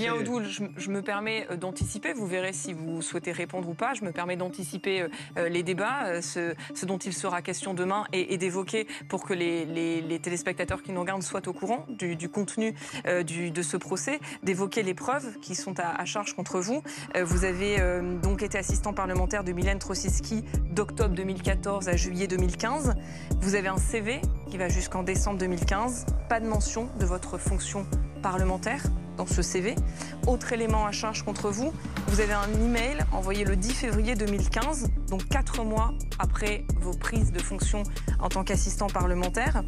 Julien Audoul, je me permets d'anticiper, vous verrez si vous souhaitez répondre ou pas, je me permets d'anticiper les débats, ce dont il sera question demain et d'évoquer pour que les téléspectateurs qui nous regardent soient au courant du contenu de ce procès, d'évoquer les preuves qui sont à charge contre vous. Vous avez donc été assistant parlementaire de Mylène Trosinski d'octobre 2014 à juillet 2015. Vous avez un CV qui va jusqu'en décembre 2015, pas de mention de votre fonction parlementaire dans ce CV. Autre élément à charge contre vous, vous avez un email envoyé le 10 février 2015, donc 4 mois après vos prises de fonction en tant qu'assistant parlementaire.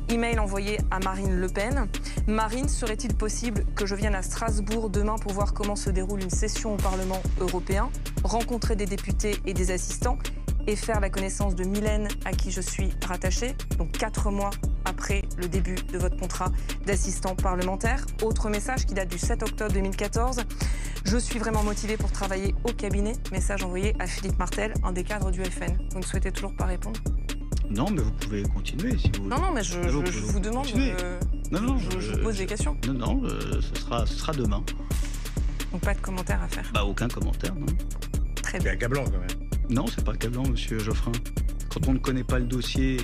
Email envoyé à Marine Le Pen. Marine, serait-il possible que je vienne à Strasbourg demain pour voir comment se déroule une session au Parlement européen, rencontrer des députés et des assistants et faire la connaissance de Mylène, à qui je suis rattachée, donc 4 mois après le début de votre contrat d'assistant parlementaire. Autre message qui date du 7 octobre 2014. Je suis vraiment motivée pour travailler au cabinet. Message envoyé à Philippe Martel, un des cadres du FN. Vous ne souhaitez toujours pas répondre? Non, mais vous pouvez continuer si vous... Non, mais je vous demande... je vous pose des questions. Non, ce sera demain. Donc pas de commentaire à faire? Bah, aucun commentaire, non. Très bien. C'est accablant quand même. Non, c'est pas accablant, monsieur Geoffrin. Quand on ne connaît pas le dossier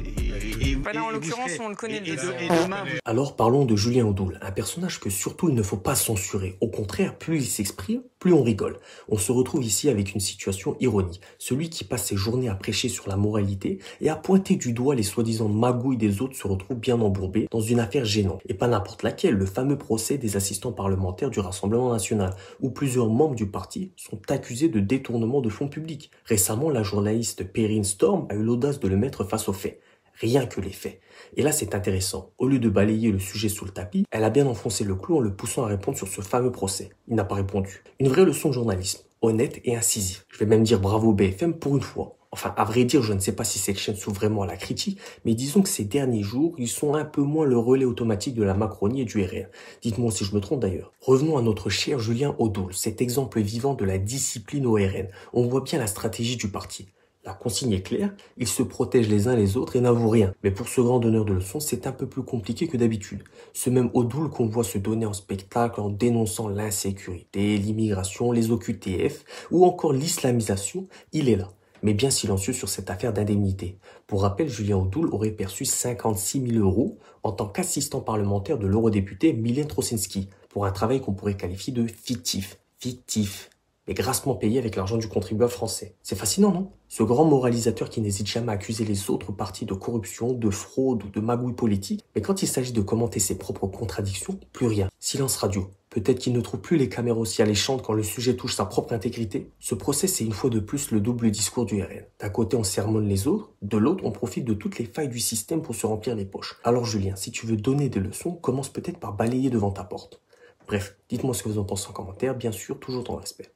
Là, en l'occurrence, on le connaît, le dossier. Alors parlons de Julien Audoul, un personnage que surtout il ne faut pas censurer. Au contraire, plus il s'exprime, plus on rigole. On se retrouve ici avec une situation ironie. Celui qui passe ses journées à prêcher sur la moralité et à pointer du doigt les soi-disant magouilles des autres se retrouve bien embourbé dans une affaire gênante. Et pas n'importe laquelle, le fameux procès des assistants parlementaires du Rassemblement national, où plusieurs membres du parti sont accusés de détournement de fonds publics. Récemment, la journaliste Perrine Storm a eu l'audace de le mettre face aux faits. Rien que les faits. Et là, c'est intéressant. Au lieu de balayer le sujet sous le tapis, elle a bien enfoncé le clou en le poussant à répondre sur ce fameux procès. Il n'a pas répondu. Une vraie leçon de journalisme, honnête et incisive. Je vais même dire bravo BFM pour une fois. Enfin, à vrai dire, je ne sais pas si cette chaîne s'ouvre vraiment à la critique, mais disons que ces derniers jours, ils sont un peu moins le relais automatique de la Macronie et du RR. Dites-moi si je me trompe d'ailleurs. Revenons à notre cher Julien Audoul, cet exemple vivant de la discipline au RN. On voit bien la stratégie du parti. La consigne est claire, ils se protègent les uns les autres et n'avouent rien. Mais pour ce grand donneur de leçons, c'est un peu plus compliqué que d'habitude. Ce même Audoul qu'on voit se donner en spectacle en dénonçant l'insécurité, l'immigration, les OQTF ou encore l'islamisation, il est là, mais bien silencieux sur cette affaire d'indemnité. Pour rappel, Julien Audoul aurait perçu 56 000 € en tant qu'assistant parlementaire de l'eurodéputée Mylène Trosinski pour un travail qu'on pourrait qualifier de fictif. Fictif. Mais grassement payé avec l'argent du contribuable français. C'est fascinant, non? Ce grand moralisateur qui n'hésite jamais à accuser les autres partis de corruption, de fraude ou de magouille politique, mais quand il s'agit de commenter ses propres contradictions, plus rien. Silence radio. Peut-être qu'il ne trouve plus les caméras aussi alléchantes quand le sujet touche sa propre intégrité. Ce procès, c'est une fois de plus le double discours du RN. D'un côté, on sermonne les autres, de l'autre, on profite de toutes les failles du système pour se remplir les poches. Alors Julien, si tu veux donner des leçons, commence peut-être par balayer devant ta porte. Bref, dites-moi ce que vous en pensez en commentaire, bien sûr, toujours dans le respect.